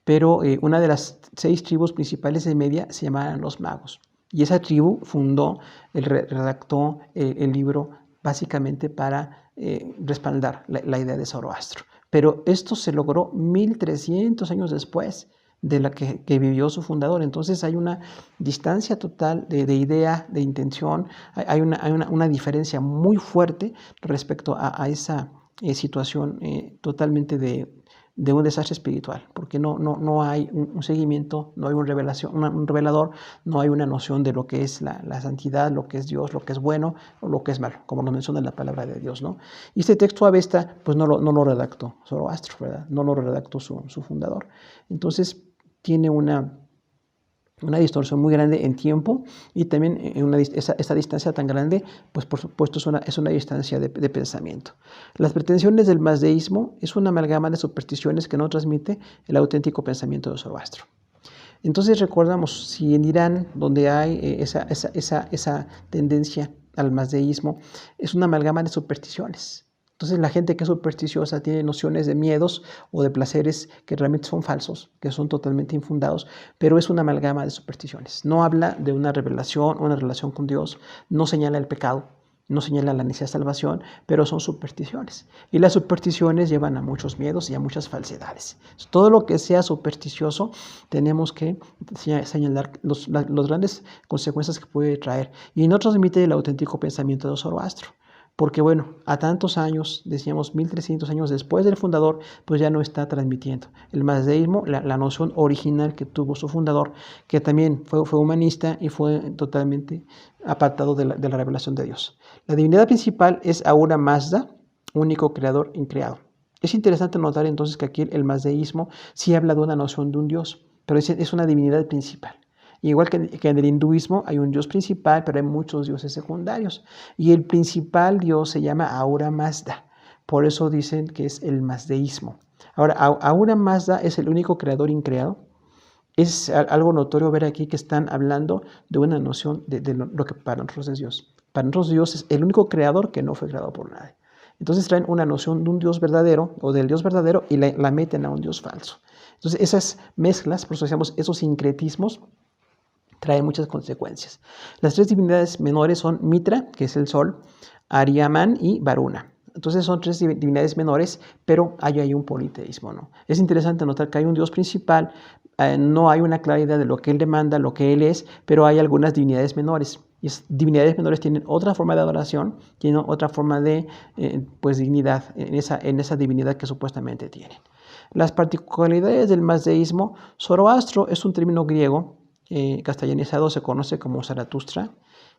pero una de las 6 tribus principales de Media se llamaban los magos. Y esa tribu redactó el libro básicamente para respaldar la idea de Zoroastro. Pero esto se logró 1300 años después de la que vivió su fundador. Entonces hay una distancia total de idea, de intención, hay una diferencia muy fuerte respecto a esa situación totalmente de un desastre espiritual, porque no hay un seguimiento, no hay un revelador, no hay una noción de lo que es la santidad, lo que es Dios, lo que es bueno o lo que es malo, como nos menciona la palabra de Dios, ¿no? Y este texto Avesta, pues no lo redactó Zoroastro, ¿verdad? No lo redactó su fundador. Entonces tiene una una distorsión muy grande en tiempo y también esa distancia tan grande, pues por supuesto es una distancia de pensamiento. Las pretensiones del mazdeísmo es una amalgama de supersticiones que no transmite el auténtico pensamiento de Zoroastro. Entonces recordamos, si en Irán, donde hay esa tendencia al mazdeísmo, es una amalgama de supersticiones. Entonces la gente que es supersticiosa tiene nociones de miedos o de placeres que realmente son falsos, que son totalmente infundados, pero es una amalgama de supersticiones. No habla de una revelación o una relación con Dios, no señala el pecado, no señala la necesidad de salvación, pero son supersticiones. Y las supersticiones llevan a muchos miedos y a muchas falsedades. Todo lo que sea supersticioso tenemos que señalar las grandes consecuencias que puede traer. Y no transmite el auténtico pensamiento de Zoroastro. Porque bueno, a tantos años, decíamos 1300 años después del fundador, pues ya no está transmitiendo. El mazdeísmo, la noción original que tuvo su fundador, que también fue humanista y fue totalmente apartado de la revelación de Dios. La divinidad principal es Ahura Mazda, único creador increado. Es interesante notar entonces que aquí el mazdeísmo sí habla de una noción de un Dios, pero es una divinidad principal. Igual que en el hinduismo hay un dios principal, pero hay muchos dioses secundarios. Y el principal dios se llama Ahura Mazda. Por eso dicen que es el mazdeísmo. Ahora, Ahura Mazda es el único creador increado. Es algo notorio ver aquí que están hablando de una noción de lo que para nosotros es Dios. Para nosotros Dios es el único creador que no fue creado por nadie. Entonces traen una noción de un Dios verdadero o del Dios verdadero y la meten a un Dios falso. Entonces esas mezclas, por eso decíamos, esos sincretismos, trae muchas consecuencias. Las tres divinidades menores son Mitra, que es el sol, Ariaman y Varuna. Entonces son tres divinidades menores, pero hay ahí un politeísmo, ¿no? Es interesante notar que hay un dios principal, no hay una clara idea de lo que él demanda, lo que él es, pero hay algunas divinidades menores. Y divinidades menores tienen otra forma de adoración, tienen otra forma de pues dignidad en esa divinidad que supuestamente tienen. Las particularidades del mazdeísmo: Zoroastro es un término griego, castellanizado, se conoce como Zaratustra.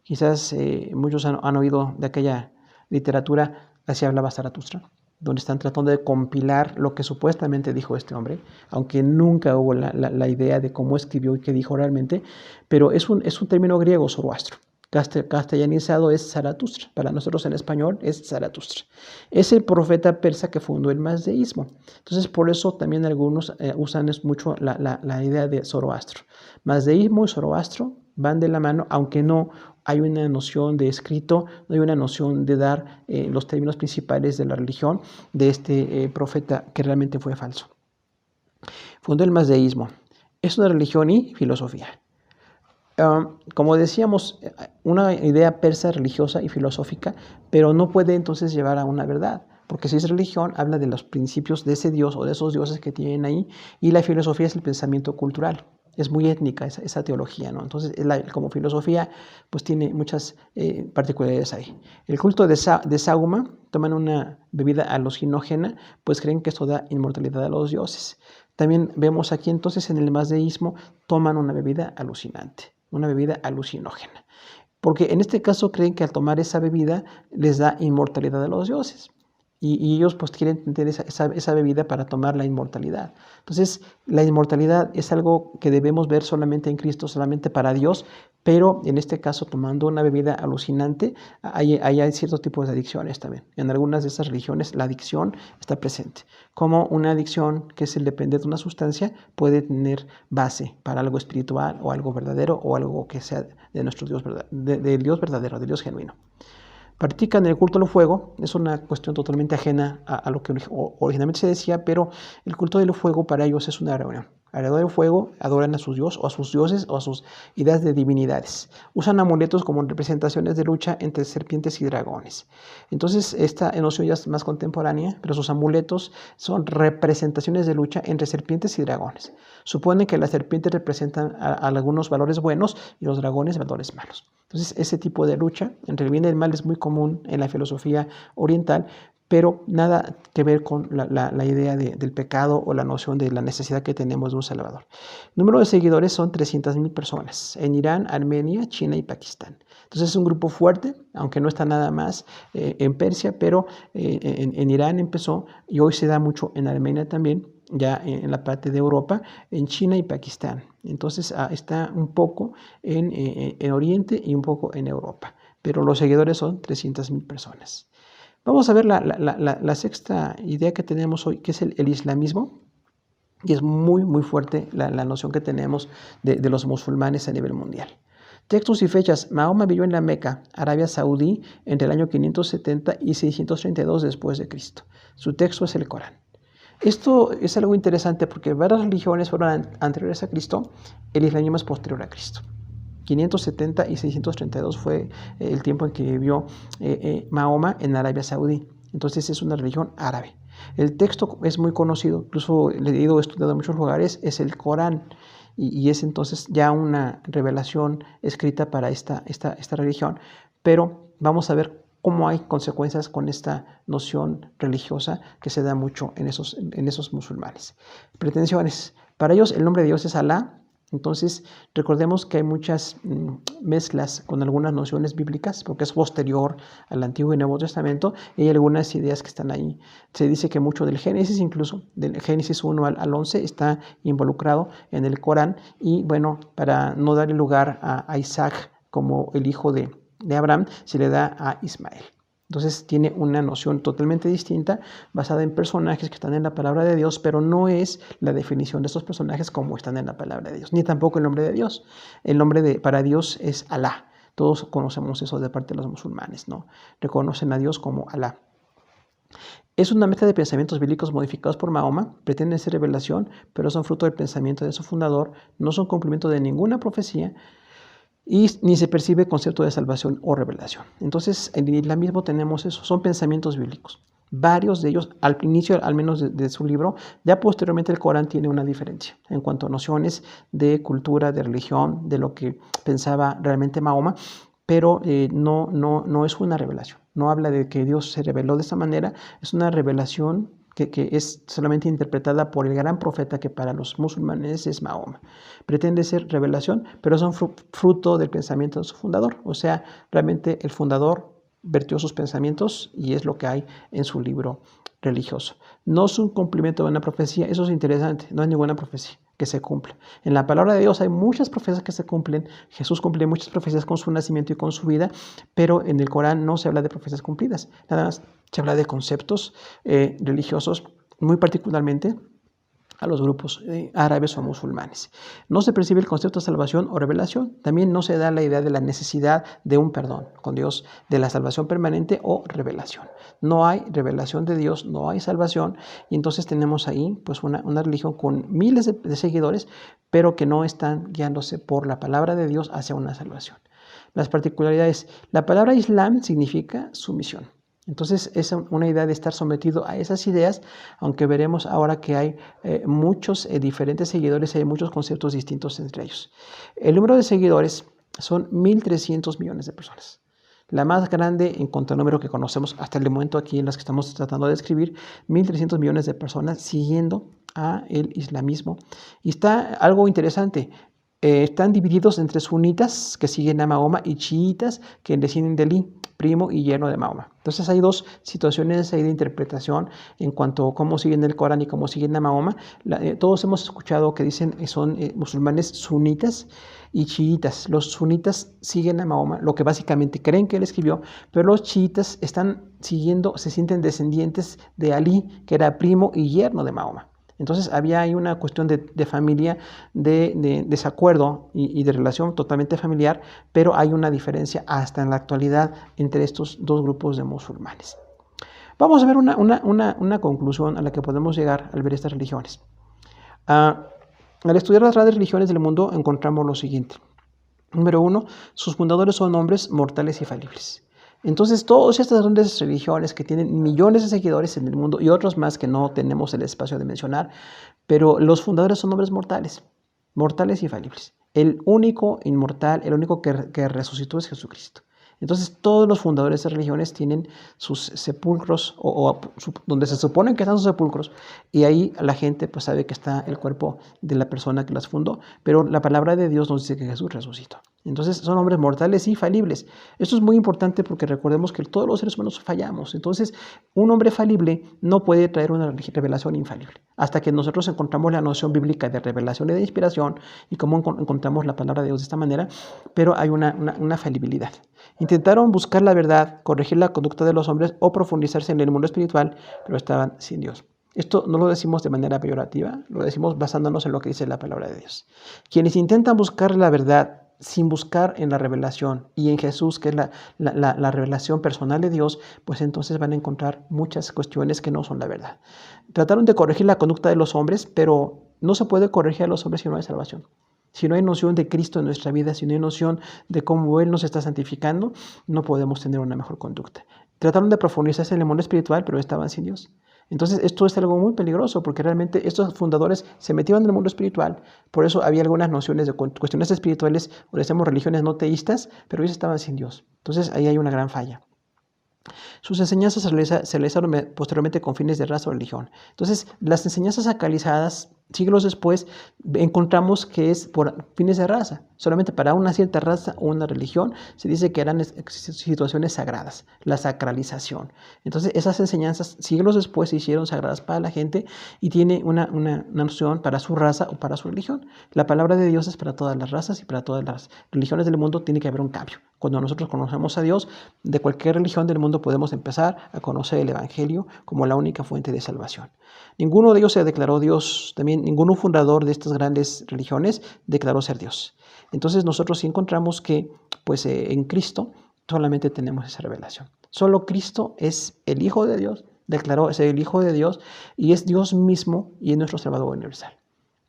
Quizás muchos han oído de aquella literatura, así hablaba Zaratustra, donde están tratando de compilar lo que supuestamente dijo este hombre, aunque nunca hubo la idea de cómo escribió y qué dijo realmente, pero es un término griego, Zoroastro. Castellanizado es Zaratustra, para nosotros en español es Zaratustra. Es el profeta persa que fundó el mazdeísmo. Entonces por eso también algunos usan mucho la idea de Zoroastro. Mazdeísmo y Zoroastro van de la mano, aunque no hay una noción de escrito, no hay una noción de dar los términos principales de la religión de este profeta que realmente fue falso. Fundó el mazdeísmo. Es una religión y filosofía. Como decíamos, una idea persa religiosa y filosófica, pero no puede entonces llevar a una verdad, porque si es religión, habla de los principios de ese dios o de esos dioses que tienen ahí, y la filosofía es el pensamiento cultural. Es muy étnica esa teología, ¿no? Entonces, como filosofía, pues tiene muchas particularidades ahí. El culto de Sauma, toman una bebida alucinógena, pues creen que esto da inmortalidad a los dioses. También vemos aquí entonces en el mazdeísmo, toman una bebida alucinante, una bebida alucinógena. Porque en este caso creen que al tomar esa bebida les da inmortalidad a los dioses. Y ellos pues quieren tener esa bebida para tomar la inmortalidad. Entonces la inmortalidad es algo que debemos ver solamente en Cristo, solamente para Dios, pero en este caso tomando una bebida alucinante, hay ciertos tipos de adicciones también. En algunas de esas religiones la adicción está presente. Como una adicción que es el depender de una sustancia puede tener base para algo espiritual o algo verdadero o algo que sea de nuestro Dios, del Dios verdadero, del Dios genuino. Practican el culto al fuego, es una cuestión totalmente ajena a lo que originalmente se decía, pero el culto del fuego para ellos es una reunión. Alrededor del fuego adoran a sus dioses o a sus dioses o a sus ideas de divinidades. Usan amuletos como representaciones de lucha entre serpientes y dragones. Entonces esta noción ya es más contemporánea, pero sus amuletos son representaciones de lucha entre serpientes y dragones. Supone que las serpientes representan algunos valores buenos y los dragones valores malos. Entonces ese tipo de lucha entre el bien y el mal es muy común en la filosofía oriental, pero nada que ver con la idea del pecado o la noción de la necesidad que tenemos de un Salvador. El número de seguidores son 300,000 personas en Irán, Armenia, China y Pakistán. Entonces es un grupo fuerte, aunque no está nada más en Persia, pero en Irán empezó y hoy se da mucho en Armenia también. ya en la parte de Europa, en China y Pakistán. Entonces está un poco en Oriente y un poco en Europa, pero los seguidores son 300.000 personas. Vamos a ver la sexta idea que tenemos hoy, que es el islamismo. Y es muy, muy fuerte la noción que tenemos de los musulmanes a nivel mundial. Textos y fechas. Mahoma vivió en la Meca, Arabia Saudí, entre el año 570 y 632 después de Cristo. Su texto es el Corán. Esto es algo interesante porque varias religiones fueron anteriores a Cristo, el islamismo es posterior a Cristo. 570 y 632 fue el tiempo en que vivió Mahoma en Arabia Saudí. Entonces es una religión árabe. El texto es muy conocido, incluso leído, estudiado en muchos lugares, es el Corán. Y es entonces ya una revelación escrita para esta religión. Pero vamos a ver cómo hay consecuencias con esta noción religiosa que se da mucho en esos musulmanes. Pretensiones. Para ellos el nombre de Dios es Alá. Entonces, recordemos que hay muchas mezclas con algunas nociones bíblicas, porque es posterior al Antiguo y Nuevo Testamento, y hay algunas ideas que están ahí. Se dice que mucho del Génesis, incluso del Génesis 1 al 11, está involucrado en el Corán, y bueno, para no darle lugar a Isaac como el hijo de Abraham, se le da a Ismael. Entonces tiene una noción totalmente distinta, basada en personajes que están en la palabra de Dios, pero no es la definición de estos personajes como están en la palabra de Dios, ni tampoco el nombre de Dios. El nombre para Dios es Alá. Todos conocemos eso de parte de los musulmanes, ¿no? Reconocen a Dios como Alá. Es una mezcla de pensamientos bíblicos modificados por Mahoma, pretenden ser revelación, pero son fruto del pensamiento de su fundador, no son cumplimiento de ninguna profecía, y ni se percibe concepto de salvación o revelación. Entonces, en el islamismo tenemos eso, son pensamientos bíblicos. Varios de ellos, al inicio al menos de su libro, ya posteriormente el Corán tiene una diferencia en cuanto a nociones de cultura, de religión, de lo que pensaba realmente Mahoma, pero no es una revelación. No habla de que Dios se reveló de esa manera, es una revelación que es solamente interpretada por el gran profeta que para los musulmanes es Mahoma. Pretende ser revelación, pero son fruto del pensamiento de su fundador. O sea, realmente el fundador vertió sus pensamientos y es lo que hay en su libro religioso. No es un cumplimiento de una profecía, eso es interesante, no hay ninguna profecía que se cumpla. En la palabra de Dios hay muchas profecías que se cumplen, Jesús cumple muchas profecías con su nacimiento y con su vida, pero en el Corán no se habla de profecías cumplidas, nada más se habla de conceptos religiosos, muy particularmente a los grupos árabes o musulmanes. No se percibe el concepto de salvación o revelación. También no se da la idea de la necesidad de un perdón con Dios, de la salvación permanente o revelación. No hay revelación de Dios, no hay salvación, y entonces tenemos ahí pues una religión con miles de seguidores, pero que no están guiándose por la palabra de Dios hacia una salvación. Las particularidades. La palabra Islam significa sumisión. Entonces es una idea de estar sometido a esas ideas, aunque veremos ahora que hay muchos diferentes seguidores y hay muchos conceptos distintos entre ellos. El número de seguidores son 1.300 millones de personas. La más grande en cuanto al número que conocemos hasta el momento aquí en las que estamos tratando de describir, 1.300 millones de personas siguiendo a el islamismo. Y está algo interesante. Están divididos entre sunitas que siguen a Mahoma y chiitas que descienden de Ali, primo y yerno de Mahoma. Entonces hay dos situaciones ahí de interpretación en cuanto a cómo siguen el Corán y cómo siguen a Mahoma. Todos hemos escuchado que dicen que son musulmanes sunitas y chiitas. Los sunitas siguen a Mahoma, lo que básicamente creen que él escribió, pero los chiitas están siguiendo, se sienten descendientes de Ali, que era primo y yerno de Mahoma. Entonces había ahí una cuestión de familia, de desacuerdo y de relación totalmente familiar, pero hay una diferencia hasta en la actualidad entre estos dos grupos de musulmanes. Vamos a ver una conclusión a la que podemos llegar al ver estas religiones. Al estudiar las grandes religiones del mundo encontramos lo siguiente. Número 1, sus fundadores son hombres mortales y falibles. Entonces, todas estas grandes religiones que tienen millones de seguidores en el mundo y otros más que no tenemos el espacio de mencionar, pero los fundadores son hombres mortales y falibles. El único inmortal, el único que resucitó es Jesucristo. Entonces, todos los fundadores de religiones tienen sus sepulcros donde se supone que están sus sepulcros, y ahí la gente pues sabe que está el cuerpo de la persona que las fundó, pero la palabra de Dios nos dice que Jesús resucitó. Entonces son hombres mortales y falibles. Esto es muy importante porque recordemos que todos los seres humanos fallamos. Entonces un hombre falible no puede traer una revelación infalible. Hasta que nosotros encontramos la noción bíblica de revelación y de inspiración y cómo encontramos la palabra de Dios de esta manera, pero hay una falibilidad. Intentaron buscar la verdad, corregir la conducta de los hombres o profundizarse en el mundo espiritual, pero estaban sin Dios. Esto no lo decimos de manera peyorativa, lo decimos basándonos en lo que dice la palabra de Dios. Quienes intentan buscar la verdad sin buscar en la revelación y en Jesús, que es la revelación personal de Dios, pues entonces van a encontrar muchas cuestiones que no son la verdad. Trataron de corregir la conducta de los hombres, pero no se puede corregir a los hombres si no hay salvación. Si no hay noción de Cristo en nuestra vida, si no hay noción de cómo Él nos está santificando, no podemos tener una mejor conducta. Trataron de profundizarse en el mundo espiritual, pero estaban sin Dios. Entonces esto es algo muy peligroso porque realmente estos fundadores se metían en el mundo espiritual. Por eso había algunas nociones de cuestiones espirituales, o decíamos religiones no teístas, pero ellos estaban sin Dios. Entonces ahí hay una gran falla. Sus enseñanzas se realizaron posteriormente con fines de raza o religión. Entonces, las enseñanzas acalizadas, siglos después, encontramos que es por fines de raza. Solamente para una cierta raza o una religión se dice que eran situaciones sagradas, la sacralización. Entonces, esas enseñanzas siglos después se hicieron sagradas para la gente y tiene una noción para su raza o para su religión. La palabra de Dios es para todas las razas y para todas las religiones del mundo. Tiene que haber un cambio. Cuando nosotros conocemos a Dios, de cualquier religión del mundo podemos empezar a conocer el Evangelio como la única fuente de salvación. Ninguno de ellos se declaró Dios, también ninguno fundador de estas grandes religiones declaró ser Dios. Entonces nosotros sí encontramos que pues, en Cristo solamente tenemos esa revelación. Solo Cristo es el Hijo de Dios, declaró ser el Hijo de Dios y es Dios mismo y es nuestro Salvador universal.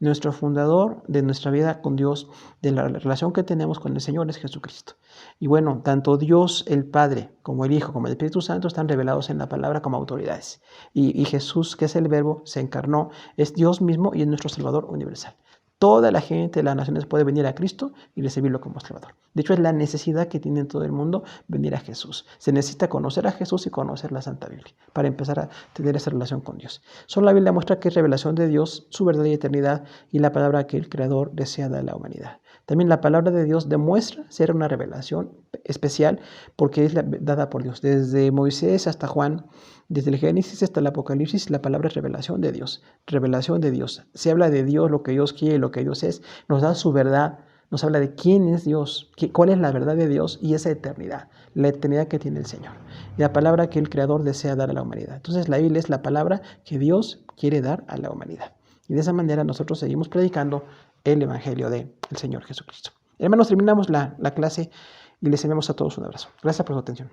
Nuestro fundador de nuestra vida con Dios, de la relación que tenemos con el Señor, es Jesucristo. Y bueno, tanto Dios el Padre como el Hijo como el Espíritu Santo están revelados en la palabra como autoridades. Y Jesús, que es el Verbo, se encarnó, es Dios mismo y es nuestro Salvador universal. Toda la gente de las naciones puede venir a Cristo y recibirlo como Salvador. De hecho, es la necesidad que tiene todo el mundo venir a Jesús. Se necesita conocer a Jesús y conocer la Santa Biblia para empezar a tener esa relación con Dios. Solo la Biblia muestra que es revelación de Dios, su verdad y eternidad y la palabra que el Creador desea dar a la humanidad. También la palabra de Dios demuestra ser una revelación especial porque es dada por Dios. Desde Moisés hasta Juan, desde el Génesis hasta el Apocalipsis, la palabra es revelación de Dios. Revelación de Dios. Se habla de Dios, lo que Dios quiere, lo que Dios es. Nos da su verdad. Nos habla de quién es Dios, cuál es la verdad de Dios y esa eternidad. La eternidad que tiene el Señor. Y la palabra que el Creador desea dar a la humanidad. Entonces la Biblia es la palabra que Dios quiere dar a la humanidad. Y de esa manera nosotros seguimos predicando el Evangelio del Señor Jesucristo. Hermanos, terminamos la clase y les enviamos a todos un abrazo. Gracias por su atención.